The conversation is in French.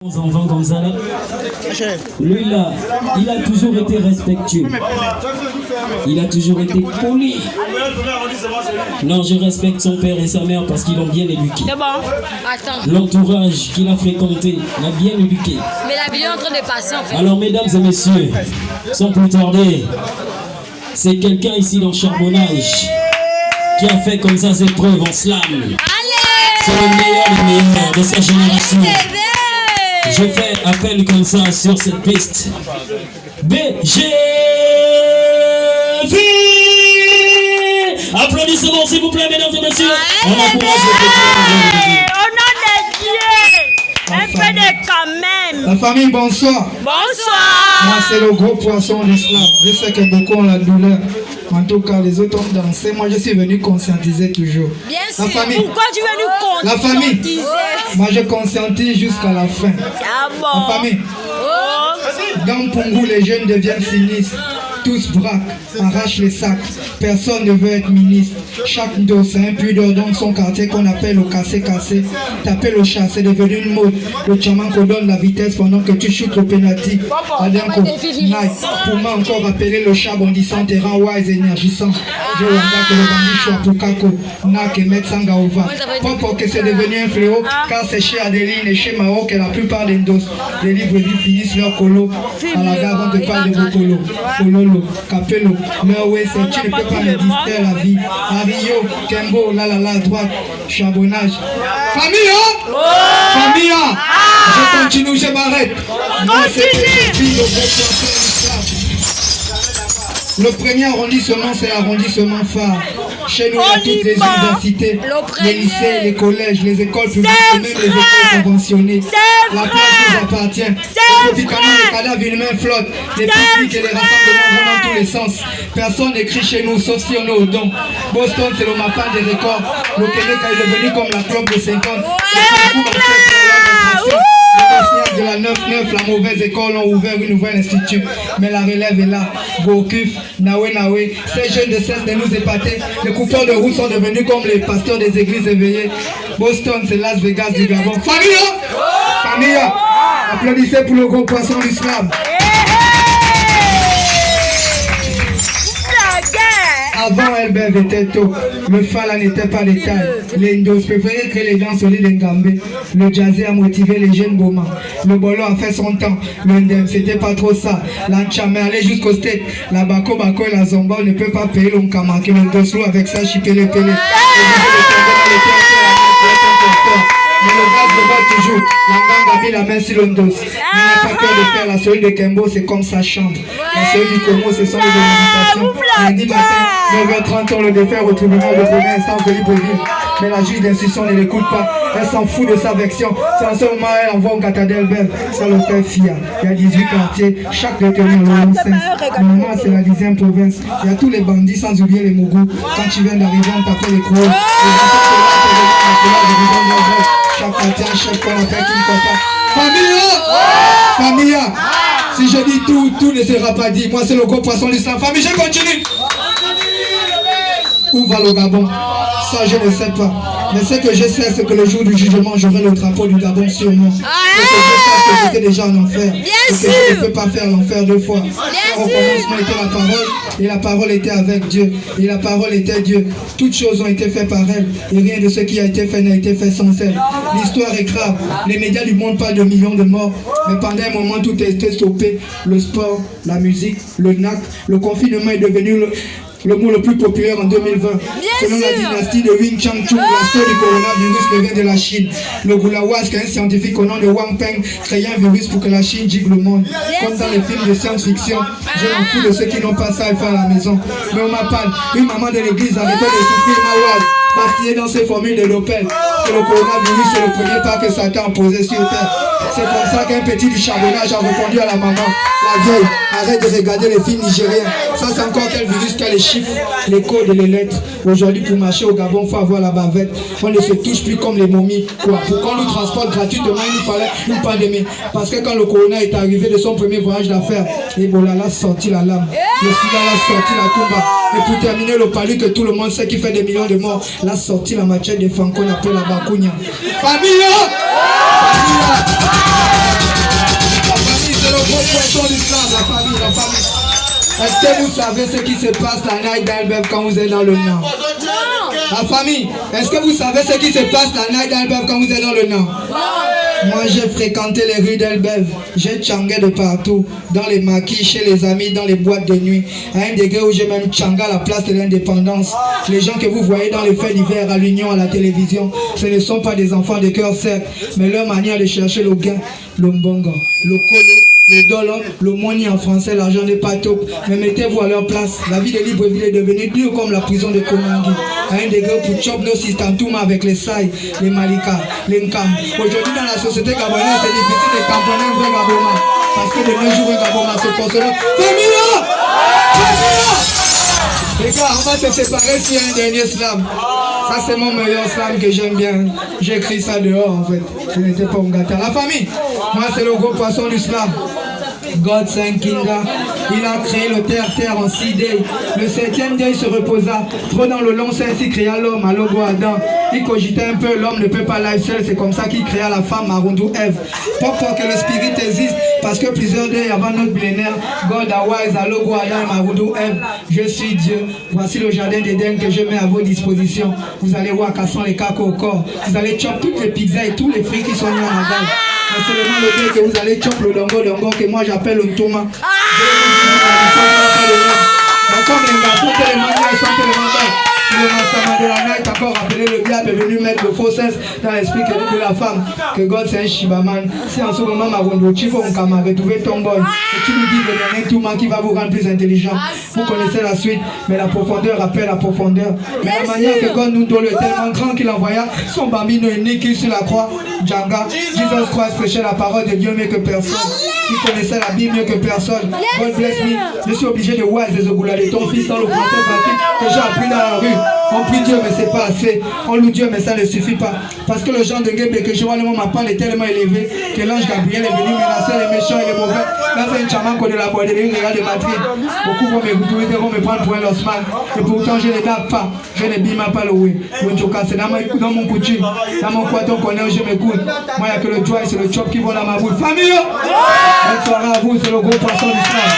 Aux enfants comme ça là, lui là, il a toujours été respectueux. Il a toujours été poli. Non, je respecte son père et sa mère parce qu'ils l'ont bien éduqué. C'est bon. Attends. L'entourage qu'il a fréquenté l'a bien éduqué. Mais la vidéo est en train de passer en fait. Alors mesdames et messieurs, sans plus tarder, c'est quelqu'un ici dans Charbonnage qui a fait comme ça ses preuves en slam. C'est le meilleur de sa génération. Je fais appel comme ça sur cette piste. BGV. Applaudissements s'il vous plaît, mesdames et messieurs. On encourage le petit. Au nom de Dieu. Un peu de quand même. La famille, bonsoir. Bonsoir. Moi, c'est le gros poisson d'islam. Je sais que beaucoup ont la douleur. En tout cas, les autres ont dansé. Moi, je suis venu conscientiser toujours. Bien la sûr. famille. Pourquoi tu veux nous La famille. conscientiser? Moi, je conscientise jusqu'à la fin. Ah bon. La famille. Oh. Dans Pungu, les jeunes deviennent sinistres. Tous braquent, arrachent les sacs. Personne ne veut être ministre. Chaque dos, c'est un pudeur dans son quartier qu'on appelle le cassé-cassé. Taper le chat, c'est devenu une mode. Le chaman qu'on donne la vitesse pendant que tu shootes le penalty. Adenko, Nike, pour moi encore appeler le chat bondissant, terrain wise, énergisant. Je regarde que le bandit choix pour Kako, Nak et Metsanga Ova. Pas pour que c'est devenu un fléau, car c'est chez Adeline et chez Mao que la plupart des dos, les livres vies finissent leur colo. À la gare, on te parle de Bocolo, Fololo, Capello, leur ouais, c'est tu ne peux pas me distraire la vie. Ario, Kembo, la droite, Charbonnage. Famille, hein? Famille, hein? Je continue, je m'arrête. Le premier arrondissement, c'est l'arrondissement phare. Chez nous, il y a toutes les universités, les lycées, les collèges, les écoles publiques et même les écoles conventionnées. La place nous appartient. Depuis quand les cadavres humains flottent, les pique-niques et les rassemblements vont dans tous les sens. Personne n'écrit chez nous, sauf si on est au don. Boston, c'est le mappin des records. Le Québec est devenu comme la club de 50. De la 9-9, la mauvaise école ont ouvert une nouvelle institut. Mais la relève est là. Gokuf, Nawe, ces jeunes de cesse de nous épater. Les coupeurs de route sont devenus comme les pasteurs des églises éveillées. Boston, c'est Las Vegas du Gabon. Famille, famille, applaudissez pour le gros poisson du slam. Avant, Elbev était tôt. Le Fala n'était pas les tailles. Les Ndos préféraient créer les danses solides d'Ngambé. Le Jazzy a motivé les jeunes Boma. Le Bolo a fait son temps. Le Ndem, c'était pas trop ça. L'Anchame allait jusqu'au state. La Bako et la Zomba ne peut pas payer l'Onkamaki. Le Ndoslo avec ça, chipé les pélés. Mais le gaz le bat toujours. L'Anganga a mis la main sur l'Ondos. Il n'a pas peur de faire la solide de Kembo, c'est comme sa chambre. La solide du Como, c'est son lieu de méditation. Lundi matin, 9h30, on le défère au tribunal de premier instant de Libreville. Mais la juge d'instruction ne l'écoute pas. Elle s'en fout de sa vection. C'est en ce moment elle envoie au Catadel-Bel. Ça le fait fier. Il y a 18 quartiers. Chaque détenu a le sens. Normalement, c'est la 10e province. Il y a tous les bandits, sans oublier les Mougous. Quand tu viens d'arriver, on t'appelle les crocs. Chaque quartier, chaque qu'on appelle qui ne Famille, si je dis tout ne sera pas dit. Moi, c'est le gros poisson de l'islam. Famille, je continue. Où va le Gabon? Ça, je ne sais pas. Mais ce que je sais, c'est que le jour du jugement, j'aurai le drapeau du Gabon sur moi. Et que je sache que j'étais déjà en enfer. Et que je ne peux pas faire l'enfer deux fois. Au commencement était la parole, et la parole était avec Dieu. Et la parole était Dieu. Toutes choses ont été faites par elle. Et rien de ce qui a été fait n'a été fait sans elle. L'histoire est grave. Les médias du monde parlent de millions de morts. Mais pendant un moment, tout a été stoppé. Le sport, la musique, le NAC, le confinement est devenu le mot le plus populaire en 2020. Selon la dynastie de Wing Chang-chung, l'aspect du coronavirus vient de la Chine. Le Goulawas, un scientifique au nom de Wang Peng, créait un virus pour que la Chine gigue le monde. Comme dans les films de science-fiction, je m'en fous de ceux qui n'ont pas ça à faire à la maison. Mais on m'appelle, une maman de l'église arrêtait de souffrir Mawaz, pastillée dans ses formules de l'Opel. Que le coronavirus est le premier pas que Satan a posé sur terre. C'est comme ça qu'un petit du Charbonnage a répondu à la maman. La vieille, arrête de regarder les films nigériens. Ça, c'est encore quel virus qui a les chiffres, les codes et les lettres. Aujourd'hui, pour marcher au Gabon, il faut avoir la bavette. On ne se touche plus comme les momies. Quoi? Pour qu'on nous transporte gratuitement, il nous fallait une pandémie. Parce que quand le corona est arrivé de son premier voyage d'affaires, Ebola l'a sorti la lame. Le sida l'a sorti la tomba. Et pour terminer, le palu que tout le monde sait qui fait des millions de morts, l'a sorti la machette de Franco, on appelle la Bakunia. Famille! Famille! la famille. Est-ce que vous savez ce qui se passe la night d'Albert quand vous êtes dans le Nord? La famille, est-ce que vous savez ce qui se passe la night d'Albert quand vous êtes dans le Nord? Moi j'ai fréquenté les rues d'Elbeuf, j'ai tchangé de partout, dans les maquis, chez les amis, dans les boîtes de nuit, à un degré où j'ai même tchangé à la place de l'indépendance. Les gens que vous voyez dans les faits d'hiver à l'Union, à la télévision, ce ne sont pas des enfants de cœur certes, mais leur manière de chercher le gain, le mbongo, le colo, le dollar, le money en français, l'argent n'est pas top. Mais mettez-vous à leur place. La vie de Libreville est devenue dure comme la prison de Konangi. À un degré pour chop nos systèmes avec les Saï, les Malika, les Nkam. Aujourd'hui dans la société gabonaise, c'est difficile de tamponner un vrai Gaboma. Parce que de nos jours, un Gaboma se consomme. Famille! Les gars, on va se séparer sur un dernier slam. Ça c'est mon meilleur slam que j'aime bien. J'ai écrit ça dehors en fait. Je n'étais pas un gâteau. La famille, moi c'est le gros poisson du slam. God Saint Kinga, il a créé le terre en 6 days. Le 7e day se reposa. Trop dans le long sein, ainsi créa l'homme à logo Adam. Il cogitait un peu, l'homme ne peut pas live seul. C'est comme ça qu'il créa la femme Marundu Ève. Pourquoi que le spirit existe? Parce que plusieurs days avant notre millénaire, God a wise à logo Adam et Marundu Ève. Je suis Dieu. Voici le jardin d'Éden que je mets à vos dispositions. Vous allez voir cassant les cacos au corps. Vous allez chop toutes les pizzas et tous les fruits qui sont mis en aval. C'est seulement le fait que vous allez chop le dongo que moi j'appelle le toma. Donc comme les garçons que les manières sont élémentaires, le massacre de la night encore rappelé le diable est venu mettre le faux sens dans l'esprit de la femme. Que God c'est un shibaman. Si en ce moment Marondo, tu faut retrouver ton boy. Et tu lui dis le dernier tourment qui va vous rendre plus intelligent. Vous connaissez la suite, mais la profondeur appelle la profondeur. Mais la manière que God nous donne est tellement grand qu'il envoya son bambino unique sur la croix. Djanga, Jesus Christ prêchait la parole de Dieu mieux que personne. Il connaissait la Bible mieux que personne. God bless me. Je suis obligé de voir les ogoulas de ton fils dans le français pratique que j'ai appris dans la rue. On prie Dieu mais c'est pas assez. On loue Dieu mais ça ne suffit pas. Parce que le genre de gueule que je vois le moment m'appelle est tellement élevé que l'ange Gabriel est venu menacer les méchants et les mauvais. Là c'est un chaman de la boîte de l'île de Madrid. Beaucoup vont m'écouter, vont me prendre pour un losman. Et pourtant je ne date pas. Je ne bime pas le oui. C'est dans mon coutume. Dans mon quartier on connaît, je m'écoute. Moi il n'y a que le joie et c'est le chop qui vont dans ma bouche. Famille! Bonne soirée à vous, c'est le gros poisson du soir.